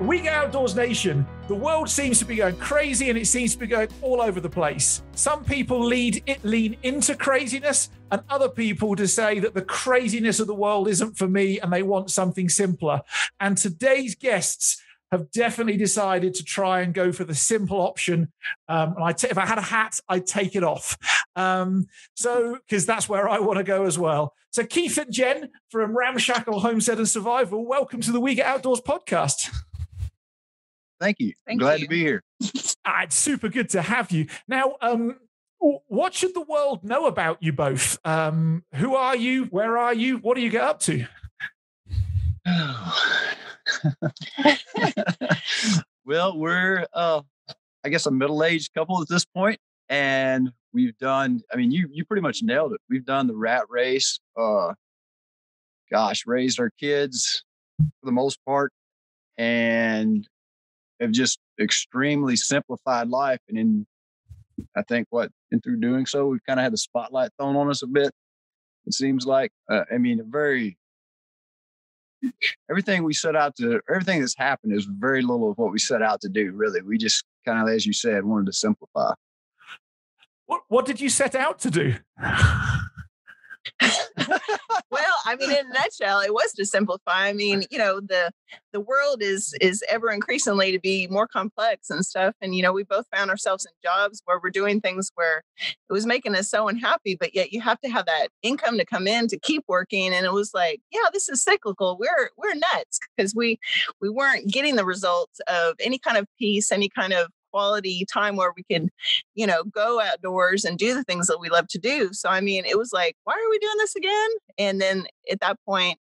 Week Outdoors Nation, the world seems to be going crazy and it seems to be going all over the place. Some people lean into craziness and other people to say that the craziness of the world isn't for me and they want something simpler. And today's guests have definitely decided to try and go for the simple option. If I had a hat, I'd take it off. Because that's where I want to go as well. So Keith and Jen from Ramshackle Homestead and Survival, welcome to the We Get Outdoors podcast. Thank you. Glad to be here. It's super good to have you. Now, what should the world know about you both? Who are you? Where are you? What do you get up to? Well, we're, I guess, a middle-aged couple at this point, and we've done, you pretty much nailed it. We've done the rat race, raised our kids for the most part, and have just extremely simplified life. And I think through doing so, we've kind of had the spotlight thrown on us a bit. It seems like, everything that's happened is very little of what we set out to do, really. We just kind of, as you said, wanted to simplify. What did you set out to do? Well, in a nutshell, it was to simplify. The world is ever increasingly to be more complex and stuff. And, we both found ourselves in jobs where we're doing things where it was making us so unhappy, but yet you have to have that income to come in to keep working. And it was like, yeah, this is cyclical. We're nuts because we weren't getting the results of any kind of peace, any kind of quality time where we can, go outdoors and do the things that we love to do. So, it was like, why are we doing this again? And then at that point,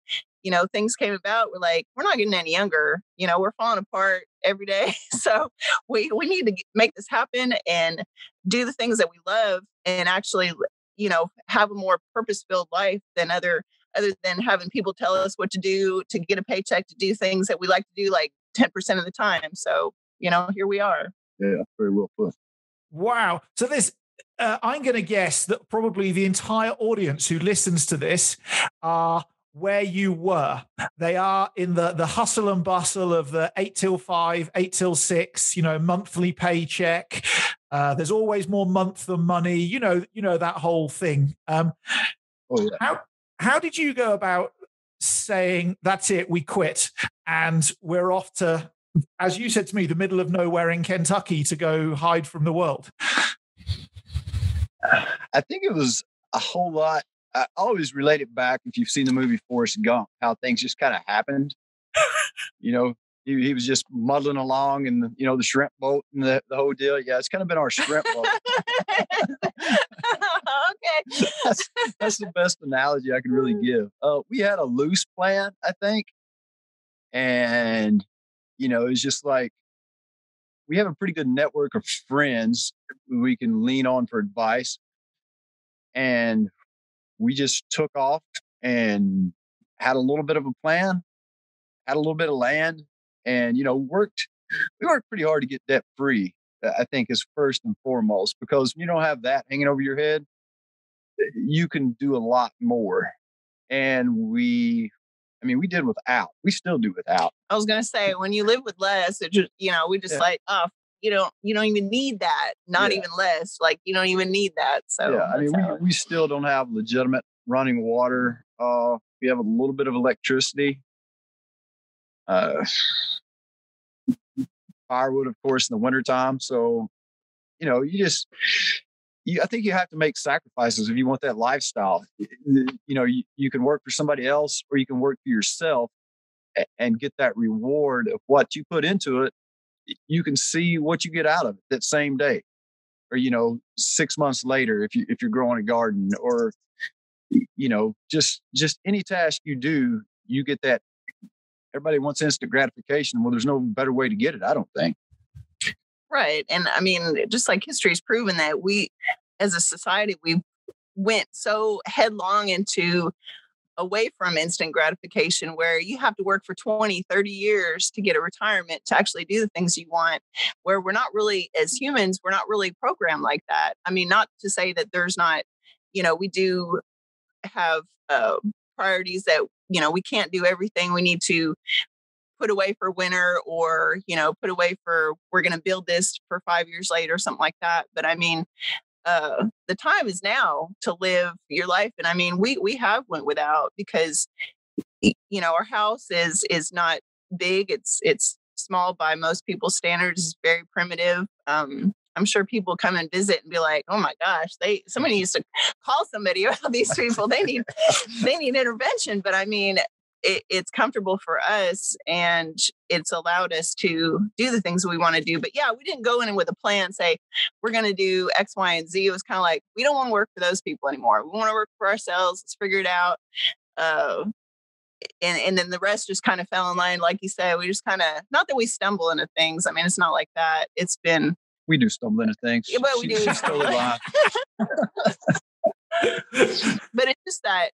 things came about. We're like, we're not getting any younger, we're falling apart every day. So we need to make this happen and do the things that we love and actually, have a more purpose-filled life than other than having people tell us what to do to get a paycheck to do things that we like to do like 10% of the time. So, here we are. Yeah, very well put. Wow. So I'm going to guess that probably the entire audience who listens to this are where you were. They are in the hustle and bustle of the 8 till 5, 8 till 6, monthly paycheck. There's always more month than money, you know that whole thing. How did you go about saying, that's it, we quit and we're off to, as you said to me, the middle of nowhere in Kentucky to go hide from the world? I think it was a whole lot. I always relate it back, if you've seen the movie Forrest Gump, how things just kind of happened. He was just muddling along and, the shrimp boat and the whole deal. Yeah, it's kind of been our shrimp boat. Okay. That's the best analogy I can really give. We had a loose plan, I think. And it's just like we have a pretty good network of friends we can lean on for advice. And we just took off and had a little bit of a plan, had a little bit of land, and, we worked pretty hard to get debt free, I think, is first and foremost, because when you don't have that hanging over your head, you can do a lot more. And we did without. We still do without. I was going to say, when you live with less, it just, we just like, oh, you don't even need that. Not even less. Like, you don't even need that. So we still don't have legitimate running water. We have a little bit of electricity. Firewood, of course, in the wintertime. So, I think you have to make sacrifices if you want that lifestyle. You can work for somebody else or you can work for yourself and get that reward of what you put into it. You can see what you get out of it that same day, or 6 months later if you're growing a garden, or just any task you do, you get that. Everybody wants instant gratification. Well, there's no better way to get it, I don't think. Right. And just like history's proven that we, as a society, we went so headlong away from instant gratification, where you have to work for 20, 30 years to get a retirement to actually do the things you want, where we're not really, as humans, we're not really programmed like that. Not to say that there's not, we do have priorities that, we can't do everything. We need to put away for winter, or, put away for, we're going to build this for 5 years later or something like that. But I mean, the time is now to live your life. And I mean, we have went without because, our house is not big. It's small by most people's standards. It's very primitive. I'm sure people come and visit and be like, "Oh my gosh, somebody needs to call somebody about these people. They need intervention." But I mean, it's comfortable for us, and it's allowed us to do the things we want to do. But yeah, we didn't go in with a plan, say we're going to do X, Y, and Z. It was kind of like, we don't want to work for those people anymore. We want to work for ourselves. Let's figure it out. And then the rest just kind of fell in line. Like you said, we just kind of, not that we stumble into things. I mean, it's not like that. It's been. We do stumble into things. Yeah, but we do. She's totally lying. But it's just that,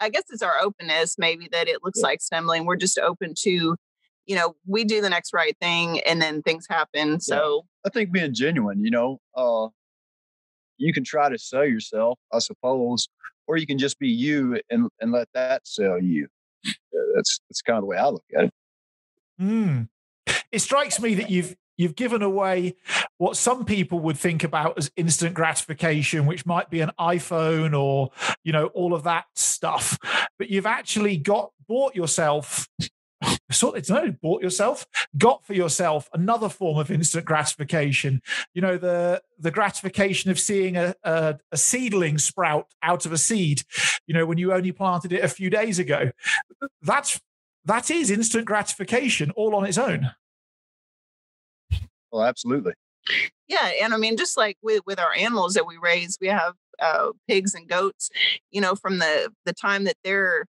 I guess it's our openness, maybe, that it looks like stumbling. We're just open to, we do the next right thing, and then things happen. So I think being genuine, you can try to sell yourself, I suppose, or you can just be you and let that sell you. That's kind of the way I look at it. It strikes me that you've given away what some people would think about as instant gratification, which might be an iPhone or, all of that stuff. But you've actually got for yourself another form of instant gratification. The gratification of seeing a seedling sprout out of a seed, when you only planted it a few days ago. That is instant gratification all on its own. Oh, absolutely. Yeah. And I mean, just like with our animals that we raise, we have pigs and goats, from the time that they're,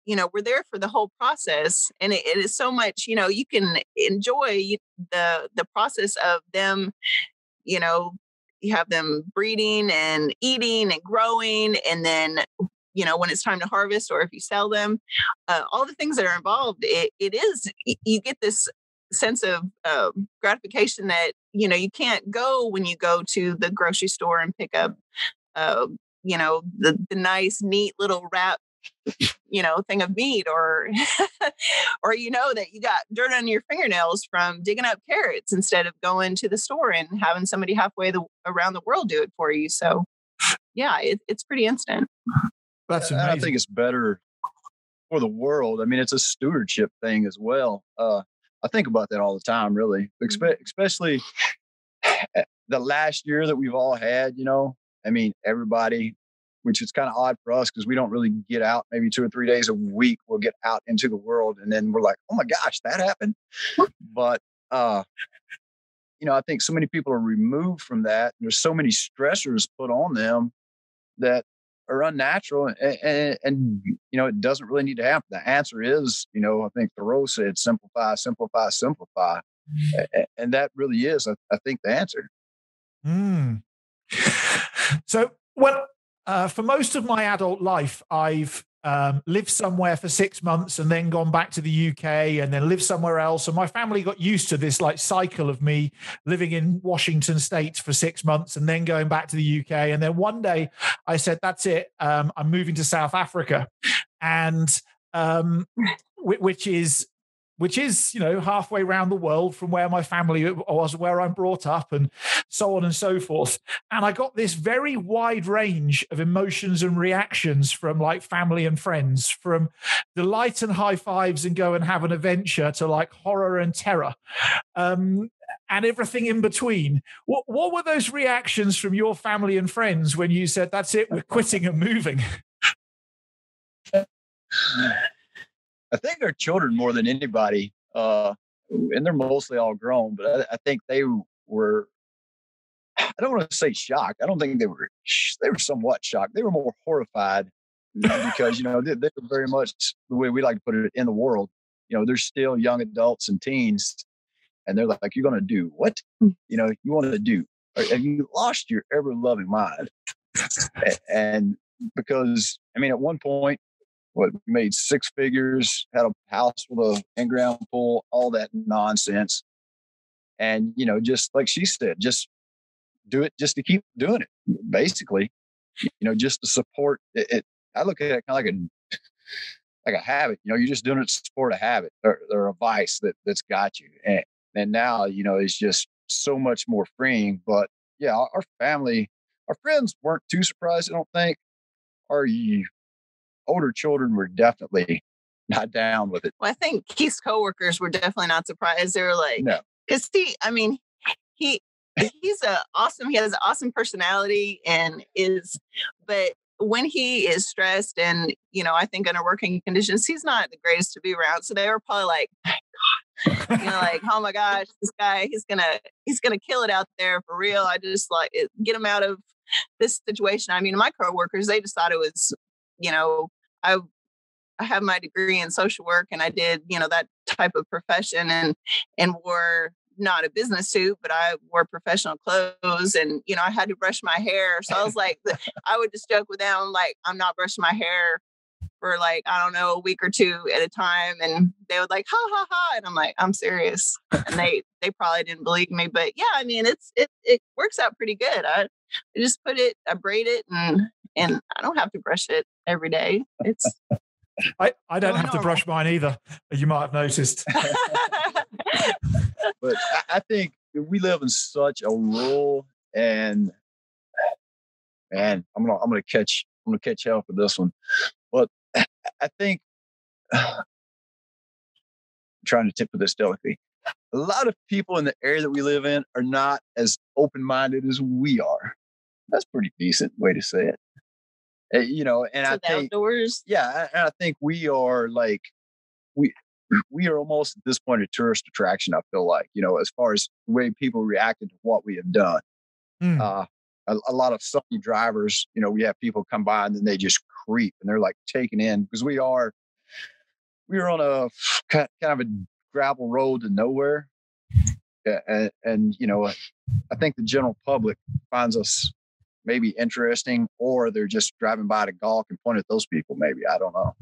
we're there for the whole process. And it is so much, you can enjoy the process of them, you have them breeding and eating and growing. And then, when it's time to harvest, or if you sell them, all the things that are involved, you get this sense of gratification that, you can't go when you go to the grocery store and pick up, the nice, neat little wrap, thing of meat, or, or, that you got dirt on your fingernails from digging up carrots instead of going to the store and having somebody halfway around the world do it for you. So yeah, it's pretty instant. That's amazing. I think it's better for the world. I mean, it's a stewardship thing as well. I think about that all the time, really, especially the last year that we've all had, I mean, everybody, which is kind of odd for us because we don't really get out. Maybe 2 or 3 days a week, we'll get out into the world, and then we're like, oh my gosh, that happened. But, I think so many people are removed from that. There's so many stressors put on them that are unnatural, and it doesn't really need to happen. The answer is, I think Thoreau said, simplify, simplify, simplify. And that really is, I think, the answer. So for most of my adult life, I've lived somewhere for 6 months and then gone back to the UK and then lived somewhere else. And my family got used to this cycle of me living in Washington State for 6 months and then going back to the UK. And then one day I said, that's it. I'm moving to South Africa, and which is halfway around the world from where my family was, where I'm brought up, and so on and so forth. And I got this very wide range of emotions and reactions from family and friends, from delight and high fives and go and have an adventure to horror and terror, and everything in between. What were those reactions from your family and friends when you said, that's it, we're quitting and moving? I think our children, more than anybody, and they're mostly all grown, but I think they were, I don't want to say shocked. I don't think they were somewhat shocked. They were more horrified because, they were very much the way we like to put it, in the world. They're still young adults and teens, and they're like, you're going to do what? You want to do? Have you lost your ever loving mind? And because, at one point, we made 6 figures, had a house with an in-ground pool, all that nonsense. And, just like she said, just do it just to keep doing it, basically, just to support it. I look at it kind of like a habit. You're just doing it to support a habit or a vice that's got you. And now, it's just so much more freeing. But yeah, our family, our friends weren't too surprised, I don't think. Our older children were definitely not down with it. Well, I think Keith's coworkers were definitely not surprised. They were like, No. because he has an awesome personality but when he is stressed and, I think under working conditions, he's not the greatest to be around. So they were probably like, like, oh my gosh, this guy, he's gonna kill it out there for real. I just like get him out of this situation. I mean, my coworkers, they just thought it was, I have my degree in social work and I did, that type of profession and wore not a business suit, but I wore professional clothes and, I had to brush my hair. So I was like, I would just joke with them, like, I'm not brushing my hair for like, I don't know, a week or two at a time. And they would like, ha, ha, ha. And I'm like, I'm serious. And they probably didn't believe me, but yeah, I mean, it works out pretty good. I just I braid it and I don't have to brush it every day. It's, I don't have to brush mine either. You might have noticed. But I think we live in such a rural and I'm gonna catch hell for this one. But I think I'm trying to tip this delicately. A lot of people in the area that we live in are not as open-minded as we are. That's a pretty decent way to say it. And I think outdoors. Yeah, and I think we are like we are almost at this point a tourist attraction. I feel like as far as the way people reacted to what we have done. A lot of sunny drivers. We have people come by and then they just creep and they're like taken in because we are on a kind of a gravel road to nowhere, and I think the general public finds us maybe interesting, or they're just driving by to gawk and point at those people. Maybe, I don't know.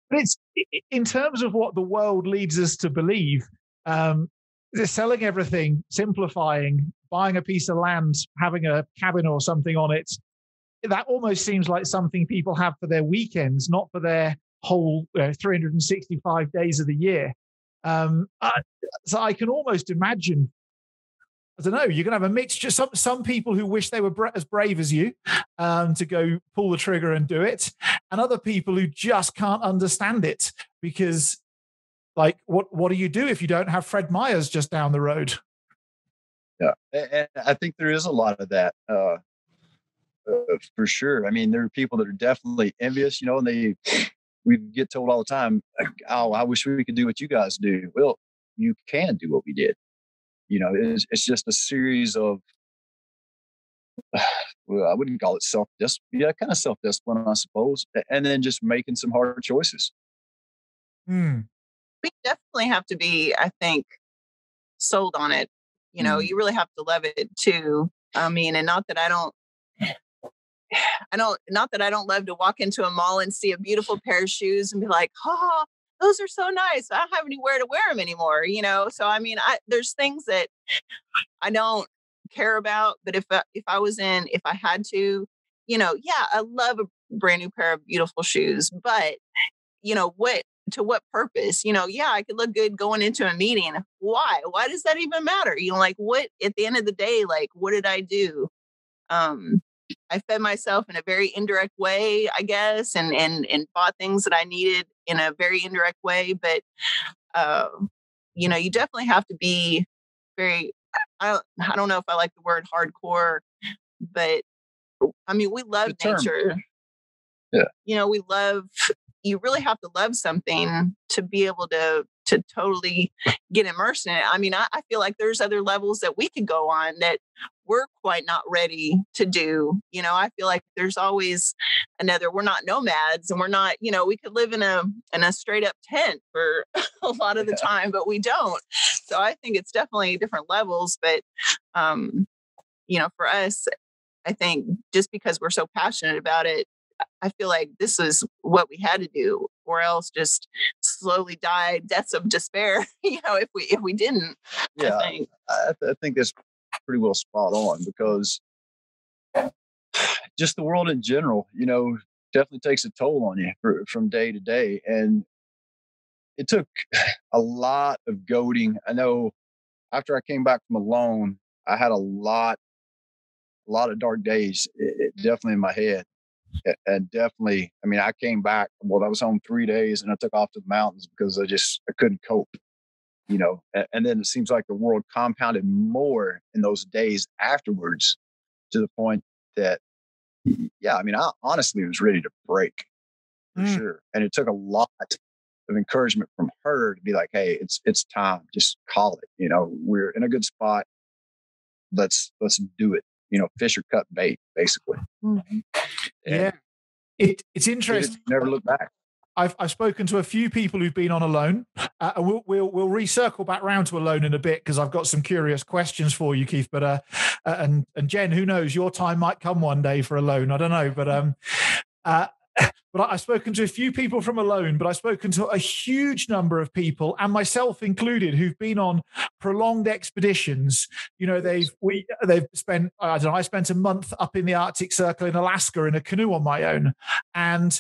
But it's in terms of what the world leads us to believe. They're selling everything, simplifying, buying a piece of land, having a cabin or something on it. That almost seems like something people have for their weekends, not for their whole 365 days of the year. So I can almost imagine, I don't know, you're going to have a mixture. Some people who wish they were as brave as you to go pull the trigger and do it, and other people who just can't understand it because, like, what do you do if you don't have Fred Meyer's just down the road? Yeah, and I think there is a lot of that for sure. I mean, there are people that are definitely envious, and we get told all the time, "Oh, I wish we could do what you guys do." Well, you can do what we did. It's just a series of, well, I wouldn't call it self-discipline. Yeah, kind of self-discipline, I suppose. And then just making some hard choices. We definitely have to be, I think, sold on it. You really have to love it too. I mean, and not that I don't love to walk into a mall and see a beautiful pair of shoes and be like, oh, those are so nice. I don't have anywhere to wear them anymore, So, I mean, there's things that I don't care about, but if I had to, I love a brand new pair of beautiful shoes, but to what purpose? I could look good going into a meeting. Why does that even matter? Like what, at the end of the day, like, what did I do? I fed myself in a very indirect way, I guess, and bought things that I needed in a very indirect way. But, you definitely have to be very, I don't know if I like the word hardcore, but I mean, we love nature. Yeah. You really have to love something to be able to totally get immersed in it. I mean, I feel like there's other levels that we could go on that we're quite not ready to do. I feel like there's always we're not nomads and we're not, we could live in a straight up tent for a lot of the time, but we don't. So I think it's definitely different levels, but, for us, I think just because we're so passionate about it, I feel like this is what we had to do, or else just slowly die deaths of despair. If we didn't. Yeah, I think that's pretty well spot on, because just the world in general, definitely takes a toll on you from day to day. And it took a lot of goading. I know after I came back from alone, I had a lot of dark days, definitely in my head. And definitely, I mean, I came back, well, I was home 3 days and I took off to the mountains because I couldn't cope, and then it seems like the world compounded more in those days afterwards, to the point that, yeah, I mean, I honestly was ready to break for sure. And it took a lot of encouragement from her to be like, hey, it's time, just call it, we're in a good spot. Let's do it, fish or cut bait, basically. Mm-hmm. Yeah. It's interesting. Never look back. I've spoken to a few people who've been on Alone, and we'll recircle back round to Alone in a bit because I've got some curious questions for you, Keith. But and Jen, who knows, your time might come one day for Alone. I don't know, but but I've spoken to a few people from Alone, but I've spoken to a huge number of people, and myself included, who've been on prolonged expeditions. They've spent, I don't know, I spent a month up in the Arctic Circle in Alaska in a canoe on my own. And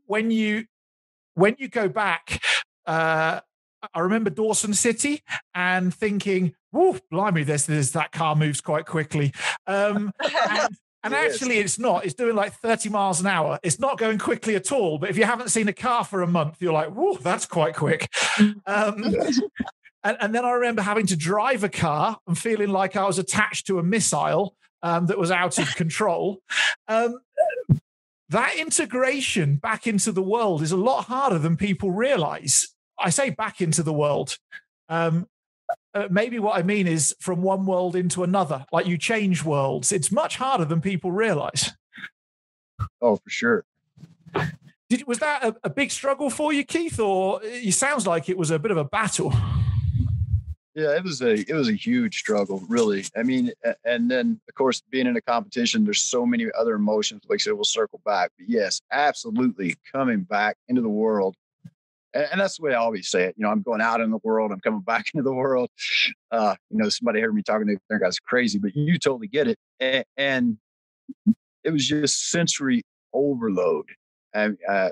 when you go back, I remember Dawson City and thinking, "Whoa, blimey, there's that car moves quite quickly." And actually, it's not. It's doing like 30 miles an hour. It's not going quickly at all. But if you haven't seen a car for a month, you're like, whoa, that's quite quick. And then I remember having to drive a car and feeling like I was attached to a missile that was out of control. That integration back into the world is a lot harder than people realize. I say back into the world. Maybe what I mean is from one world into another, like you change worlds. It's much harder than people realize. Oh, for sure. Was that a big struggle for you, Keith, or it sounds like it was a bit of a battle? Yeah, it was a huge struggle, really. I mean, and then of course, being in a competition, there's so many other emotions. Like I said, we'll circle back. But yes, absolutely, coming back into the world. And that's the way I always say it. I'm going out in the world. I'm coming back into the world. Somebody heard me talking, they think I was crazy, but you totally get it. And it was just sensory overload. And I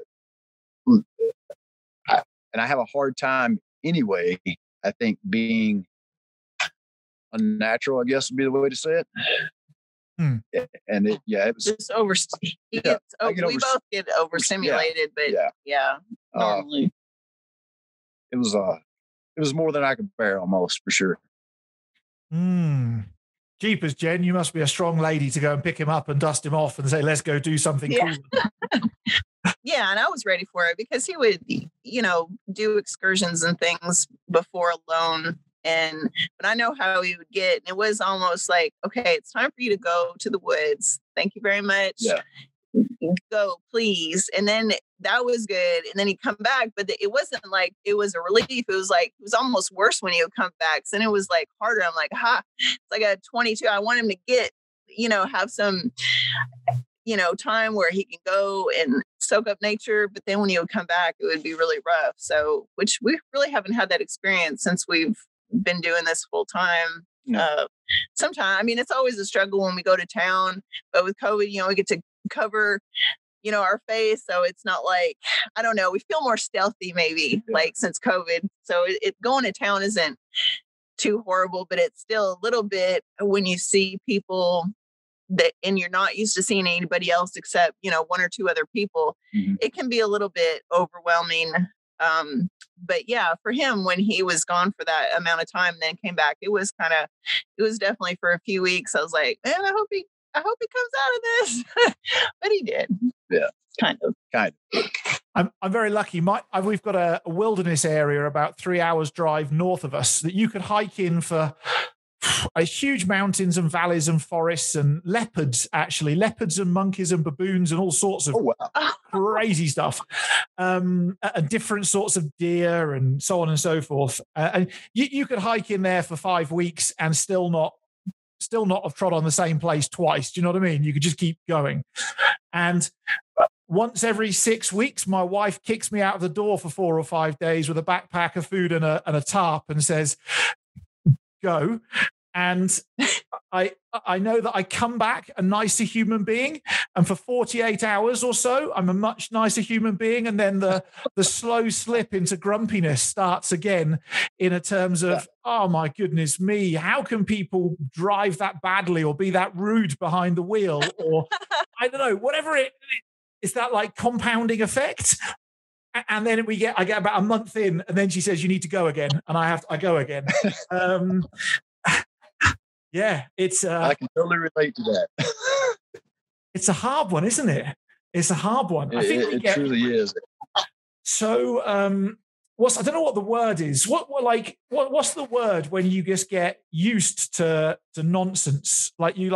have a hard time anyway, I think, being unnatural, I guess would be the way to say it. And it was just we both get overstimulated, but normally. It was more than I could bear, almost, for sure. Jeepers, Jen, you must be a strong lady to go and pick him up and dust him off and say, let's go do something cool. Yeah, and I was ready for it because he would, do excursions and things before Alone. But I know how he would get. And it was almost like, okay, it's time for you to go to the woods. Thank you very much. Yeah. Go, please. And then that was good. And then he'd come back, but it wasn't like it was a relief. It was almost worse when he would come back. So then it was like harder. I'm like, it's like a 22. I want him to get, have some, time where he can go and soak up nature. But then when he would come back, it would be really rough. So, which we really haven't had that experience since we've been doing this full time. Sometimes, I mean, it's always a struggle when we go to town, but with COVID, we get to cover, our face. So it's not like, I don't know, we feel more stealthy maybe like since COVID. So it going to town isn't too horrible, but it's still a little bit when you see people and you're not used to seeing anybody else except, one or two other people, it can be a little bit overwhelming. But yeah, for him, when he was gone for that amount of time, then came back, it was definitely for a few weeks. I was like, man, I hope he comes out of this. But he did. Yeah. Kind of. I'm very lucky. We've got a wilderness area about 3 hours drive north of us that you could hike in for huge mountains and valleys and forests and leopards and monkeys and baboons and all sorts of crazy stuff, and different sorts of deer and so on and so forth. And you could hike in there for 5 weeks and still not have trod on the same place twice. Do you know what I mean? You could just keep going. And once every 6 weeks, my wife kicks me out of the door for 4 or 5 days with a backpack of food and a tarp and says, go. And I know that I come back a nicer human being. And for 48 hours or so, I'm a much nicer human being. And then the slow slip into grumpiness starts again in terms of, oh my goodness me, how can people drive that badly or be that rude behind the wheel? Or I don't know, whatever it is, that like compounding effect. And then I get about a month in, and then she says, you need to go again. And I go again. Yeah, I can totally relate to that. It's a hard one, isn't it? It's a hard one. I think it truly is. So, I don't know what the word is. What's the word when you just get used to nonsense? Like you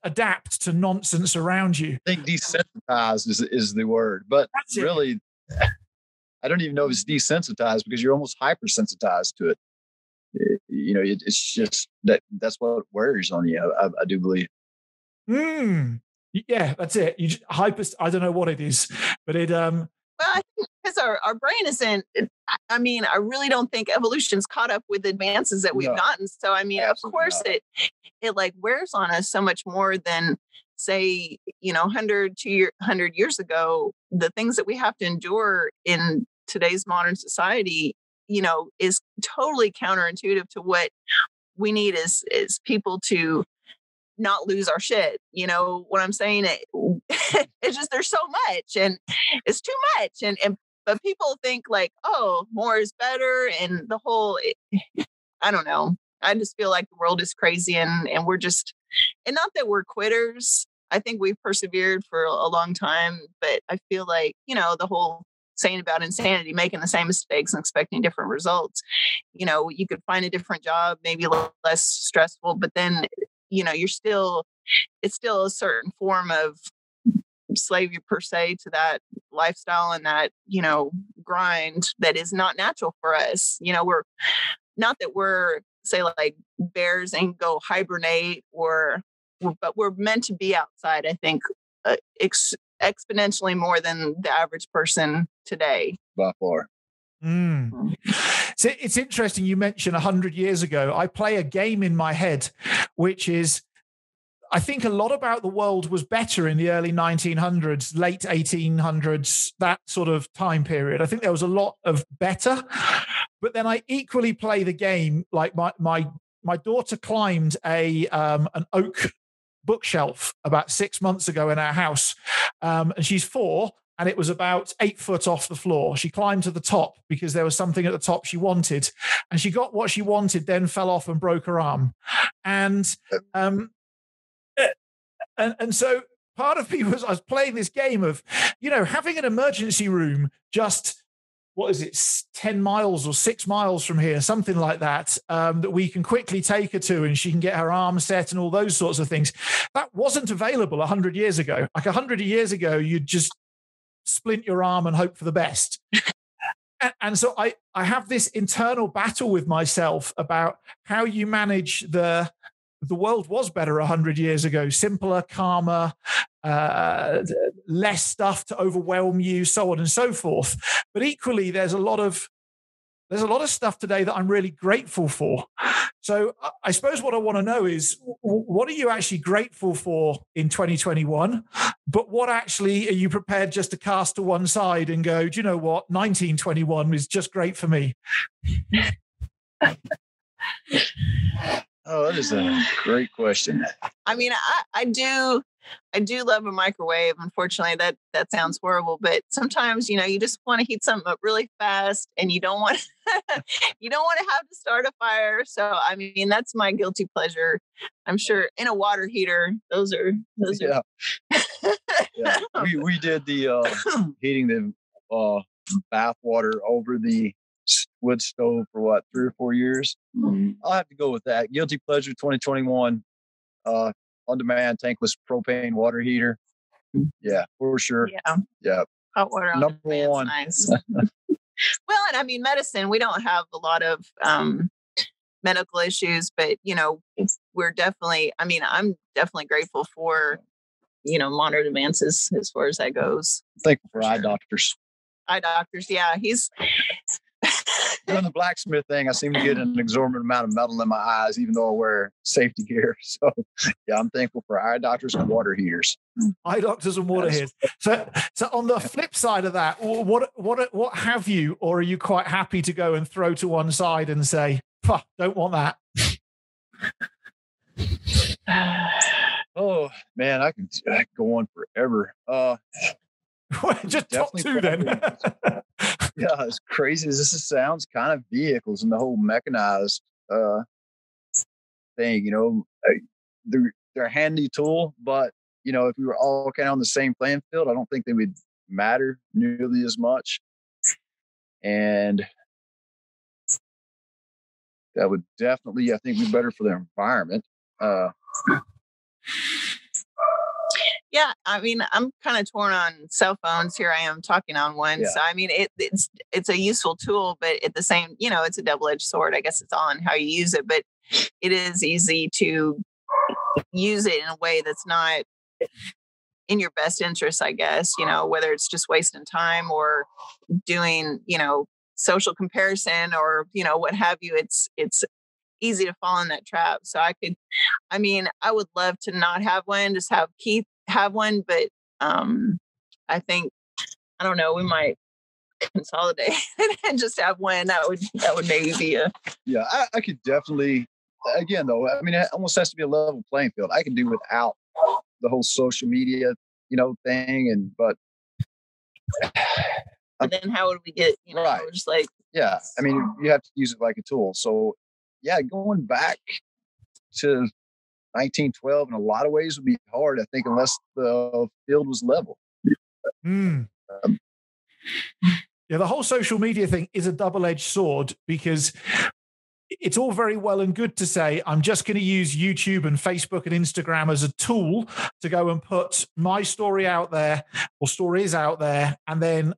adapt to nonsense around you. I think desensitized is the word, but really, I don't even know if it's desensitized because you're almost hypersensitized to it. It's just that's what wears on you. I do believe. Yeah, that's it. You just I don't know what it is, but it. Well, I think because our brain isn't. I mean, I really don't think evolution's caught up with advances that we've gotten. So, I mean, of course, it like wears on us so much more than say, 100 years ago. The things that we have to endure in today's modern society, is totally counterintuitive to what we need as people to not lose our shit. You know what I'm saying? It's just, there's so much and it's too much. But people think like, oh, more is better. And the whole, I don't know. I just feel like the world is crazy and we're just, and not that we're quitters. I think we've persevered for a long time, but I feel like, the whole saying about insanity, making the same mistakes and expecting different results, you could find a different job, maybe less stressful, but then, it's still a certain form of slavery per se to that lifestyle and that, grind that is not natural for us. We're not that we're say like bears and go hibernate but we're meant to be outside, I think, exponentially more than the average person today. By far. So it's interesting you mentioned 100 years ago. I play a game in my head, which is, I think a lot about the world was better in the early 1900s, late 1800s, that sort of time period. I think there was a lot of better. But then I equally play the game like my daughter climbed an oak bookshelf about 6 months ago in our house, and she's 4. And it was about 8 foot off the floor. She climbed to the top because there was something at the top she wanted. And she got what she wanted, then fell off and broke her arm. And so part of me was, I was playing this game of, having an emergency room just, 10 miles or 6 miles from here, something like that, that we can quickly take her to and she can get her arm set and all those sorts of things. That wasn't available 100 years ago. Like 100 years ago, you'd just splint your arm and hope for the best. And so I have this internal battle with myself about how you manage the world was better 100 years ago, simpler, calmer, less stuff to overwhelm you, so on and so forth. But equally, there's a lot of stuff today that I'm really grateful for. So I suppose what I want to know is, what are you actually grateful for in 2021? But what actually are you prepared just to cast to one side and go, do you know what? 1921 is just great for me. Oh, that is a great question. I mean, I do love a microwave. Unfortunately, that sounds horrible, but sometimes, you just want to heat something up really fast and you don't want to have to start a fire. So, I mean, that's my guilty pleasure. I'm sure in a water heater, those are. Yeah. Yeah. We did the heating the bath water over the wood stove for 3 or 4 years. I'll have to go with that. Guilty pleasure 2021, on-demand tankless propane water heater. Yeah, for sure. Yeah. Hot water on Number one. Nice. Well, and I mean, medicine, we don't have a lot of medical issues, but we're definitely, I'm definitely grateful for, modern advances as far as that goes. Thankful for eye doctors. Yeah. Doing the blacksmith thing, I seem to get an exorbitant amount of metal in my eyes, even though I wear safety gear. So, yeah, I'm thankful for eye doctors and water heaters. Eye doctors and water heaters. So on the flip side of that, what have you, or are you quite happy to go and throw to one side and say, don't want that? Oh man, I can go on forever. Just top two then. Yeah, as crazy as this sounds, kind of vehicles and the whole mechanized thing, they're a handy tool, but if we were all kind of on the same playing field, I don't think they would matter nearly as much. And that would definitely, I think, be better for the environment. Yeah, I mean, I'm kind of torn on cell phones. Here I am talking on one. Yeah. So I mean, it's a useful tool, but at the same, it's a double-edged sword. I guess it's all on how you use it, but it is easy to use it in a way that's not in your best interest, I guess, whether it's just wasting time or doing, social comparison or, what have you. It's easy to fall in that trap. So I would love to not have one, just have Keith have one, but I think, I don't know, we might consolidate and just have one. That would maybe be I could definitely, again though, I mean, it almost has to be a level playing field. I can do without the whole social media thing, but then how would we get right. Just like, yeah, I mean, you have to use it like a tool. So yeah, going back to 1912 in a lot of ways would be hard, I think, unless the field was level. Yeah, the whole social media thing is a double-edged sword, because it's all very well and good to say, I'm just going to use YouTube and Facebook and Instagram as a tool to go and put my story out there or stories out there, and then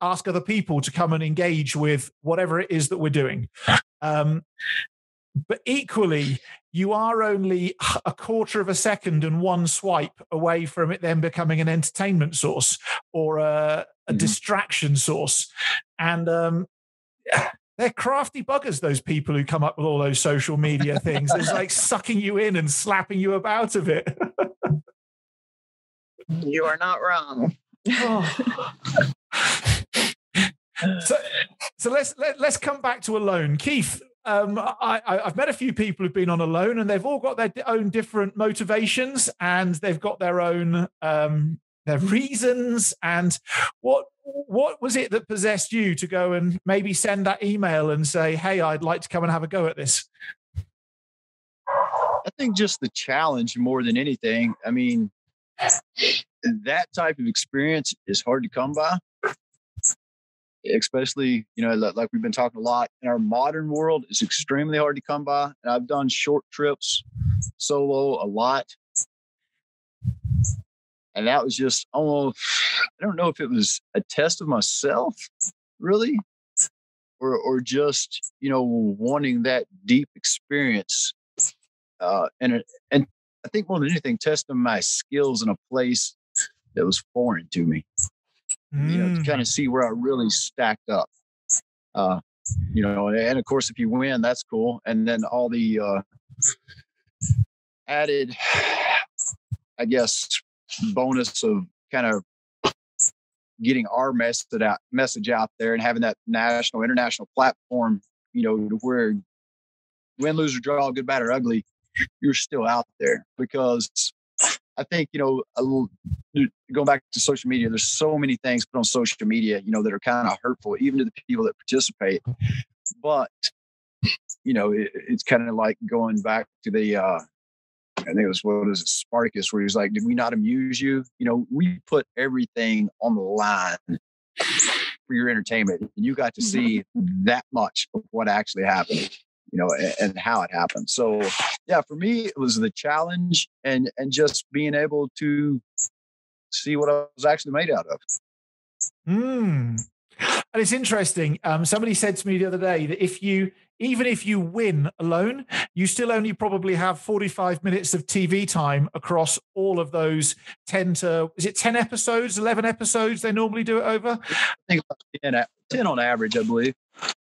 ask other people to come and engage with whatever it is that we're doing. But equally, you are only a quarter of a second and one swipe away from it then becoming an entertainment source or a distraction source. And they're crafty buggers, those people who come up with all those social media things. It's like sucking you in and slapping you about a bit. You are not wrong. So let's come back to Alone. Keith, I've met a few people who've been on Alone, and they've all got their own different motivations, and they've got their own their reasons. And what was it that possessed you to go and maybe send that email and say, hey, I'd like to come and have a go at this? I think just the challenge more than anything. I mean, that type of experience is hard to come by. Especially, like we've been talking a lot in our modern world, it's extremely hard to come by. And I've done short trips solo a lot. And that was just almost, I don't know if it was a test of myself, really, or just, wanting that deep experience. And I think more than anything, testing my skills in a place that was foreign to me. To kind of see where I really stacked up. And of course, if you win, that's cool. And then all the added, I guess, bonus of kind of getting our message out there and having that national, international platform, where win, lose or draw, good, bad or ugly, you're still out there. Because I think, going back to social media, there's so many things put on social media, that are kind of hurtful, even to the people that participate. But, it's kind of like going back to the, I think it was, Spartacus, where he was like, did we not amuse you? We put everything on the line for your entertainment. And you got to see that much of what actually happened, and how it happened. So, yeah, for me, it was the challenge and just being able to see what I was actually made out of. And it's interesting. Somebody said to me the other day that even if you win Alone, you still only probably have 45 minutes of TV time across all of those 10 episodes, 11 episodes they normally do it over? I think about 10 on average, I believe.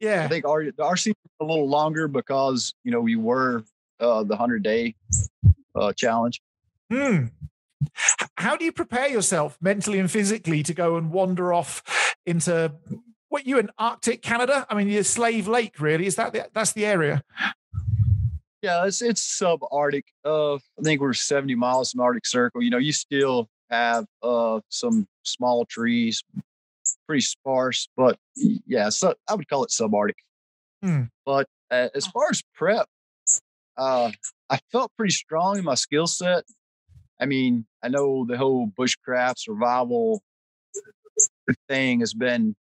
Yeah. I think our season was a little longer because, we were the 100-day challenge. How do you prepare yourself mentally and physically to go and wander off into what you in Arctic Canada? I mean, you're Slave Lake, really. Is that's the area? Yeah, it's subarctic. I think we're 70 miles from Arctic Circle. You still have some small trees, pretty sparse, but yeah, so I would call it subarctic. But as far as prep, I felt pretty strong in my skill set. I mean, I know the whole bushcraft survival thing has been,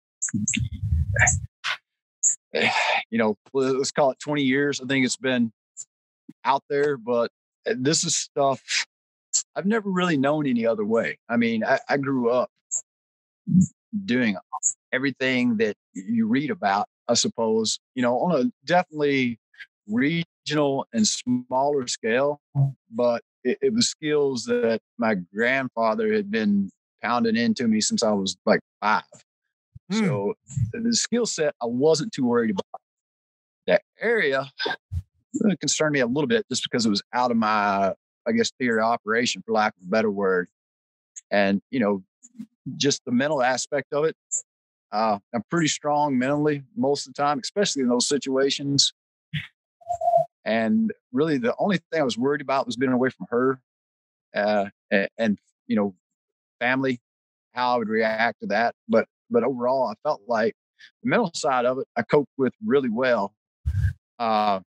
let's call it 20 years. I think it's been out there, but this is stuff I've never really known any other way. I mean, I grew up doing everything that you read about, I suppose, on a definitely regional and smaller scale, but it was skills that my grandfather had been pounding into me since I was like 5. So the skill set, I wasn't too worried about. That area concerned me a little bit just because it was out of my, I guess, theory of operation, for lack of a better word. And, just the mental aspect of it. I'm pretty strong mentally most of the time, especially in those situations. And really the only thing I was worried about was being away from her and family, how I would react to that. But overall, I felt like the mental side of it, I coped with really well. I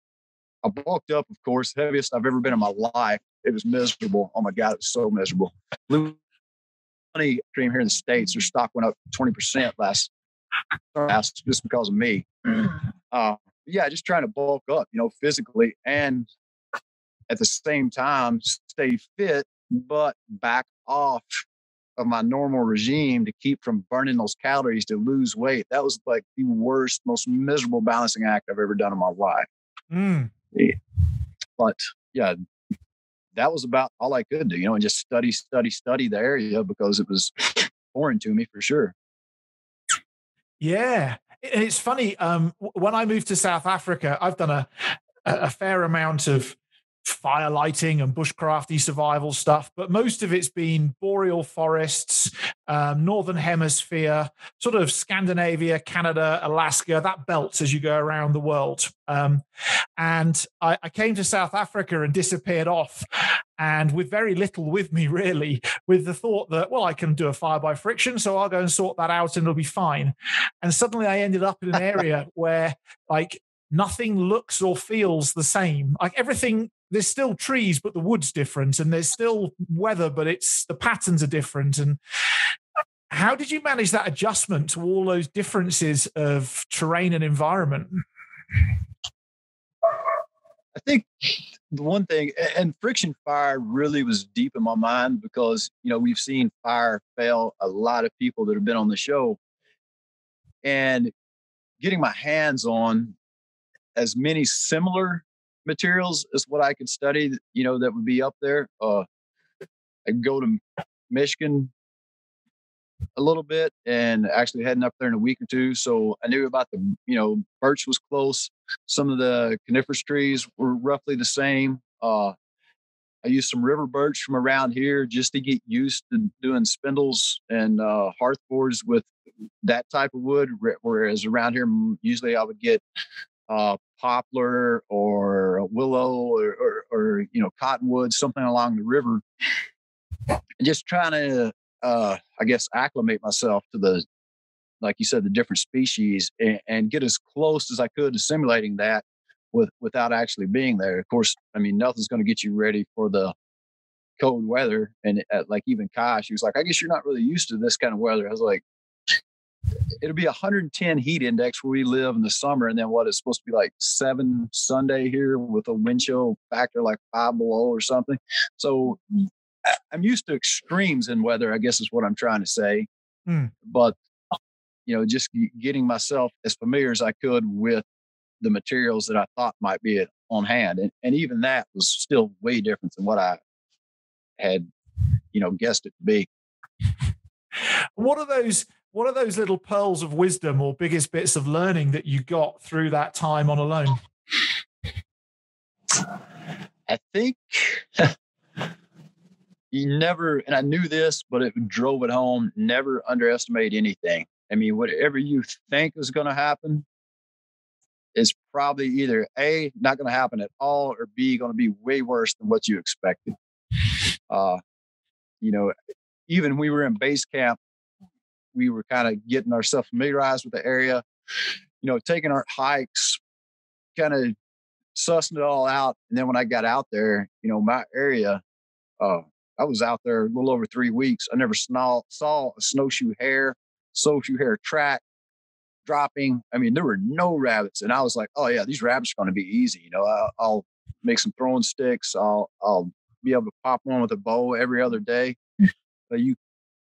bulked up, of course, heaviest I've ever been in my life. It was miserable. Oh my God, it was so miserable. Blue money cream here in the States, their stock went up 20% last just because of me. Yeah, just trying to bulk up, physically, and at the same time stay fit, but back off of my normal regime to keep from burning those calories to lose weight. That was like the worst, most miserable balancing act I've ever done in my life. But yeah, that was about all I could do, and just study the area because it was foreign to me for sure. Yeah. And it's funny, when I moved to South Africa, I've done a fair amount of fire lighting and bushcrafty survival stuff, but most of it's been boreal forests, northern hemisphere, sort of Scandinavia, Canada, Alaska, that belt as you go around the world. And I came to South Africa and disappeared off, and with very little with me, really, with the thought that, well, I can do a fire by friction, so I'll go and sort that out and it'll be fine. And suddenly I ended up in an area where, like, nothing looks or feels the same. Like everything, there's still trees, but the wood's different, and there's still weather, but the patterns are different. And how did you manage that adjustment to all those differences of terrain and environment? I think the one thing, and friction fire really was deep in my mind because, we've seen fire fail a lot of people that have been on the show, and getting my hands on as many similar materials as what I could study, that would be up there. I could go to Michigan a little bit and actually heading up there in a week or two. So I knew about birch was close. Some of the coniferous trees were roughly the same. I used some river birch from around here just to get used to doing spindles and hearth boards with that type of wood. Whereas around here, usually I would get poplar or willow or cottonwood, something along the river. And just trying to, I guess, acclimate myself to the, like you said, the different species and get as close as I could to simulating that without actually being there. Of course, I mean, nothing's going to get you ready for the cold weather. And like even Kai, she was like, I guess you're not really used to this kind of weather. I was like, it'll be 110 heat index where we live in the summer. And then what it's supposed to be like 7 Sunday here with a wind chill factor like 5 below or something. So I'm used to extremes in weather, I guess is what I'm trying to say. But, just getting myself as familiar as I could with the materials that I thought might be on hand. And even that was still way different than what I had, guessed it to be. What are those what are those little pearls of wisdom or biggest bits of learning that you got through that time on alone? I think you never, and I knew this, but it drove it home, never underestimate anything. I mean, whatever you think is going to happen is probably either A, not going to happen at all, or B, going to be way worse than what you expected. You know, even we were in base camp, we were kind of getting ourselves familiarized with the area, you know, taking our hikes, kind of sussing it all out. And then when I got out there, you know, my area, I was out there a little over 3 weeks. I never saw a snowshoe hare track dropping. I mean, there were no rabbits. And I was like, oh yeah, these rabbits are going to be easy. You know, I'll make some throwing sticks. I'll be able to pop one with a bow every other day. You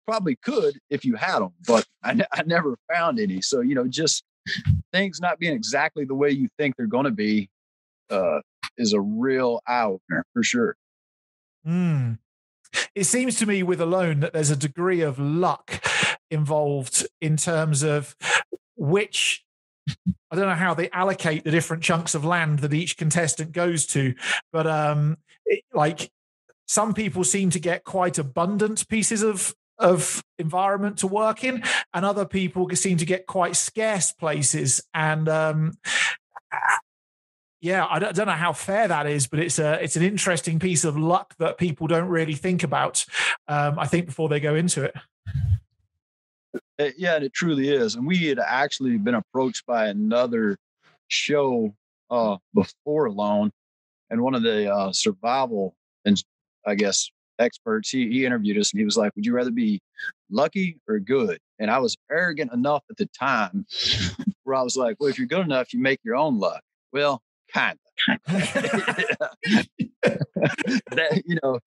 probably could if you had them, but I never found any. So, you know, just things not being exactly the way you think they're going to be is a real eye-opener for sure. It seems to me with alone that there's a degree of luck involved in terms of which, I don't know how they allocate the different chunks of land that each contestant goes to, but like some people seem to get quite abundant pieces of environment to work in, and other people seem to get quite scarce places. And yeah, I don't know how fair that is, but it's an interesting piece of luck that people don't really think about, I think, before they go into it. Yeah, it truly is. And we had actually been approached by another show before Alone, and one of the survival and I guess experts, he interviewed us, and he was like, would you rather be lucky or good? And I was arrogant enough at the time where I was like, well, if you're good enough, you make your own luck. Well, kind of. That, you know,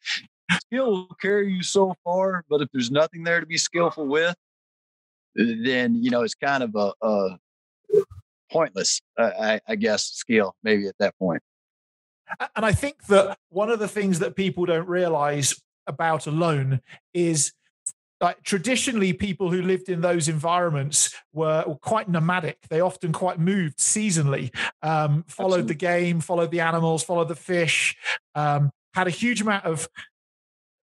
skill will carry you so far, but if there's nothing there to be skillful with, then, you know, it's kind of a pointless, I guess, skill maybe at that point. And I think that one of the things that people don't realize about Alone is, like, traditionally people who lived in those environments were quite nomadic. They often quite moved seasonally, followed the game, followed the animals, followed the fish, had a huge amount of,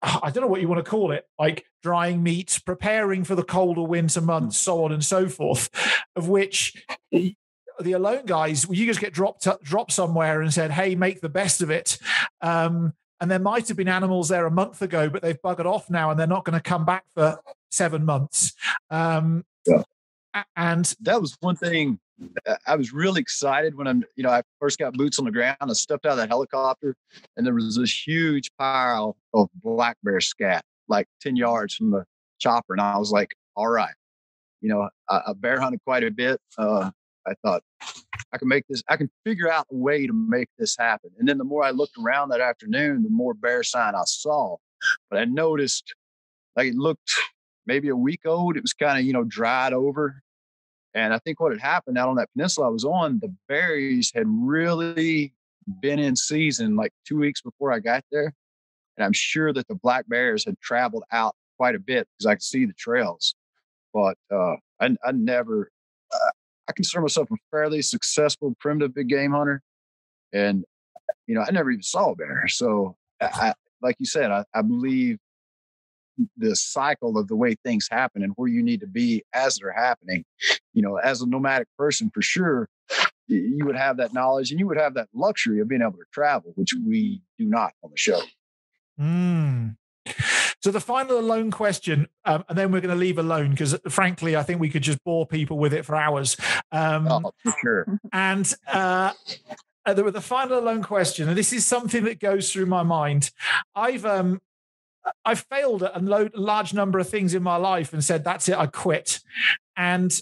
I don't know what you want to call it, like drying meat, preparing for the colder winter months, so on and so forth, of which the Alone guys, you just get dropped somewhere and said, hey, make the best of it. And there might have been animals there a month ago, but they've buggered off now and they're not going to come back for 7 months. And that was one thing. I was really excited when I first got boots on the ground. I stepped out of the helicopter and there was this huge pile of black bear scat, like 10 yards from the chopper. And I was like, all right, you know, I bear hunted quite a bit. I thought I can make this, I can figure out a way to make this happen. And then the more I looked around that afternoon, the more bear sign I saw. But I noticed, like, it looked maybe a week old. It was kind of, you know, dried over. And I think what had happened out on that peninsula I was on, the berries had really been in season like 2 weeks before I got there. And I'm sure that the black bears had traveled out quite a bit because I could see the trails. But I never, I consider myself a fairly successful primitive big game hunter. And, you know, I never even saw a bear. So I like you said, I believe the cycle of the way things happen and where you need to be as they're happening. You know, as a nomadic person, for sure, you would have that knowledge and you would have that luxury of being able to travel, which we do not on the show. So the final Alone question, and then we're going to leave Alone because, frankly, I think we could just bore people with it for hours. For sure. And the final Alone question, and this is something that goes through my mind. I've failed at a large number of things in my life and said, that's it, I quit. And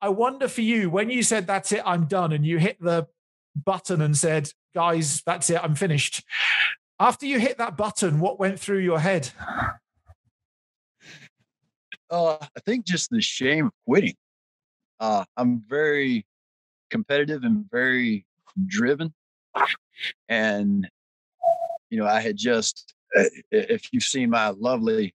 I wonder for you, when you said, that's it, I'm done, and you hit the button and said, guys, that's it, I'm finished. After you hit that button, what went through your head? I think just the shame of quitting. I'm very competitive and very driven. And, you know, I had just, if you've seen my lovely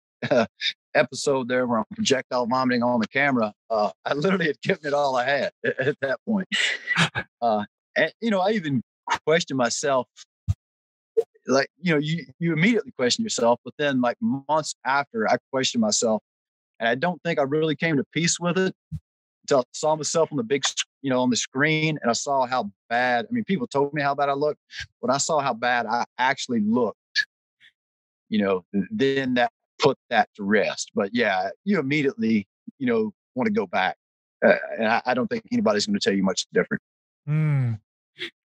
episode there where I'm projectile vomiting on the camera, I literally had given it all I had at that point. And, I even questioned myself, like, you immediately question yourself, but then like months after, I questioned myself, and I don't think I really came to peace with it until I saw myself on the big, on the screen, and I saw how bad. I mean, people told me how bad I looked. When I saw how bad I actually looked, then that put that to rest. But yeah, you immediately, want to go back, and I don't think anybody's going to tell you much different.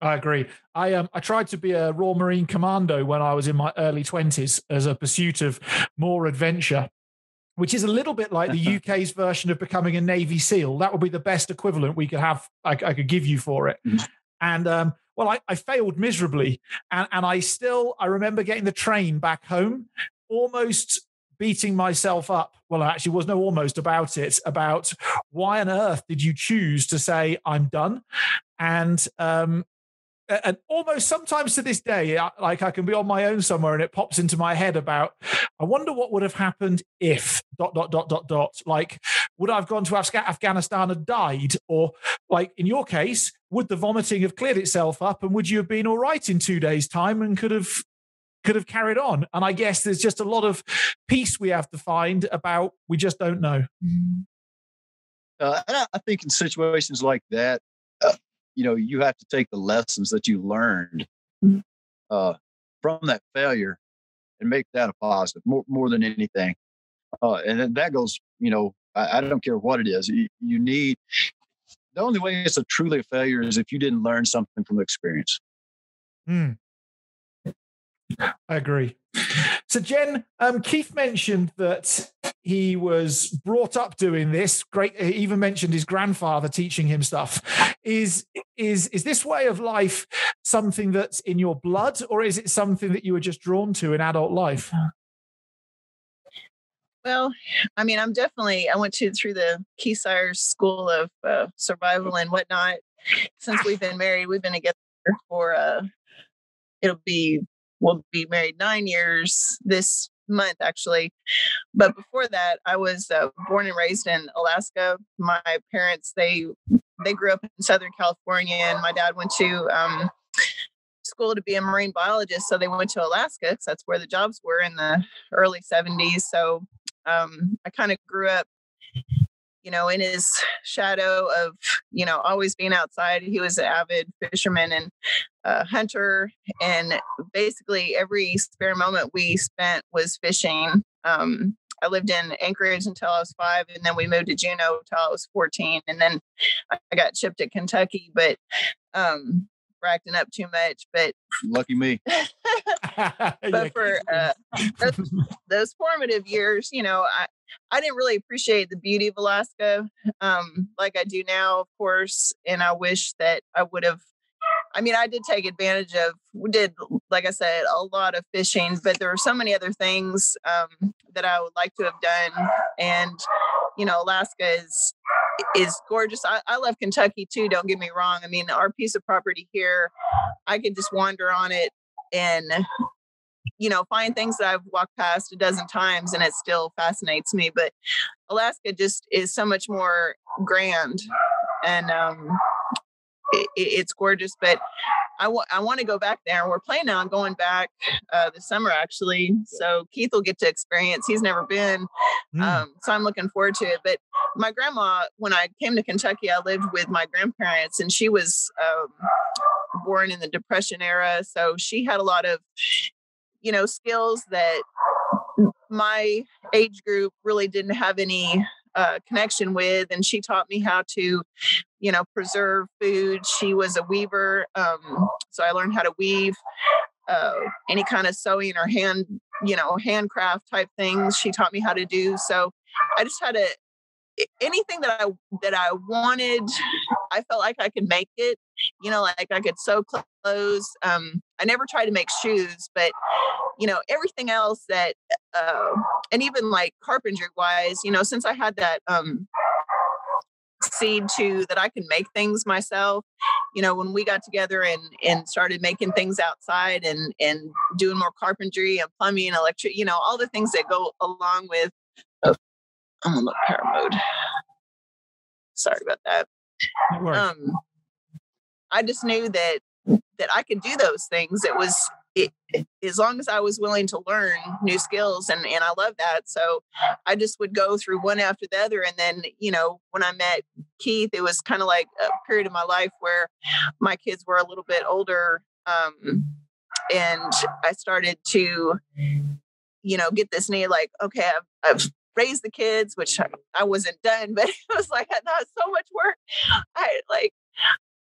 I agree. I tried to be a Royal Marine Commando when I was in my early 20s as a pursuit of more adventure, which is a little bit like the UK's version of becoming a Navy SEAL. That would be the best equivalent we could have. I could give you for it. And well, I failed miserably, and I remember getting the train back home, almost beating myself up. Well, actually, was no almost about it. About why on earth did you choose to say I'm done? And almost sometimes to this day, I can be on my own somewhere and it pops into my head about, I wonder what would have happened if ... Like, would I have gone to Afghanistan and died? Or like in your case, would the vomiting have cleared itself up, and would you have been all right in 2 days' time and could have carried on? And I guess there's just a lot of peace we have to find about, we just don't know. And I think in situations like that, you have to take the lessons that you learned from that failure and make that a positive more than anything. And then that goes, I don't care what it is. You need, the only way it's truly a failure is if you didn't learn something from the experience. I agree. So Jen, Keith mentioned that he was brought up doing this. Great. He even mentioned his grandfather teaching him stuff. Is this way of life something that's in your blood, or is it something that you were just drawn to in adult life? Well, I mean, I went through the Keith Syers School of Survival and whatnot. Since we've been married, we've been together for, we'll be married 9 years this month, actually. But before that, I was born and raised in Alaska. My parents, they grew up in Southern California, and my dad went to school to be a marine biologist. So they went to Alaska because that's where the jobs were in the early 70s. So I kind of grew up, in his shadow of, always being outside. He was an avid fisherman and hunter. And basically every spare moment we spent was fishing. I lived in Anchorage until I was 5, and then we moved to Juneau until I was 14. And then I got shipped to Kentucky, but for acting up too much. But lucky me. But for those formative years, I didn't really appreciate the beauty of Alaska like I do now, of course. And I wish that I would have. I mean, I did take advantage of, like I said, a lot of fishing, but there are so many other things that I would like to have done. And, Alaska is gorgeous. I love Kentucky too. Don't get me wrong. I mean, our piece of property here, I could just wander on it and, find things that I've walked past a dozen times and it still fascinates me. But Alaska just is so much more grand, and it's gorgeous. But I want to go back there, and we're planning on going back this summer, actually. So Keith will get to experience. He's never been. So I'm looking forward to it. But my grandma, when I came to Kentucky, I lived with my grandparents, and she was born in the Depression era. So she had a lot of, skills that my age group really didn't have any connection with. And she taught me how to, preserve food. She was a weaver. So I learned how to weave any kind of sewing or handcraft type things. She taught me how to do. So I just had anything that I wanted, I felt like I could make it, like I could sew clothes. I never tried to make shoes, but everything else that, and even like carpentry wise, since I had that seed to that I can make things myself. You know, when we got together and started making things outside and doing more carpentry and plumbing and electric, you know, all the things that go along with, oh, I'm on the power mode. Sorry about that. No worries. I just knew that I could do those things. As long as I was willing to learn new skills, and I love that. So I just would go through one after the other. And then, you know, when I met Keith, it was kind of like a period of my life where my kids were a little bit older. And I started to, you know, get this need, like, okay, I've raised the kids, which I wasn't done, but it was like, I thought so much work.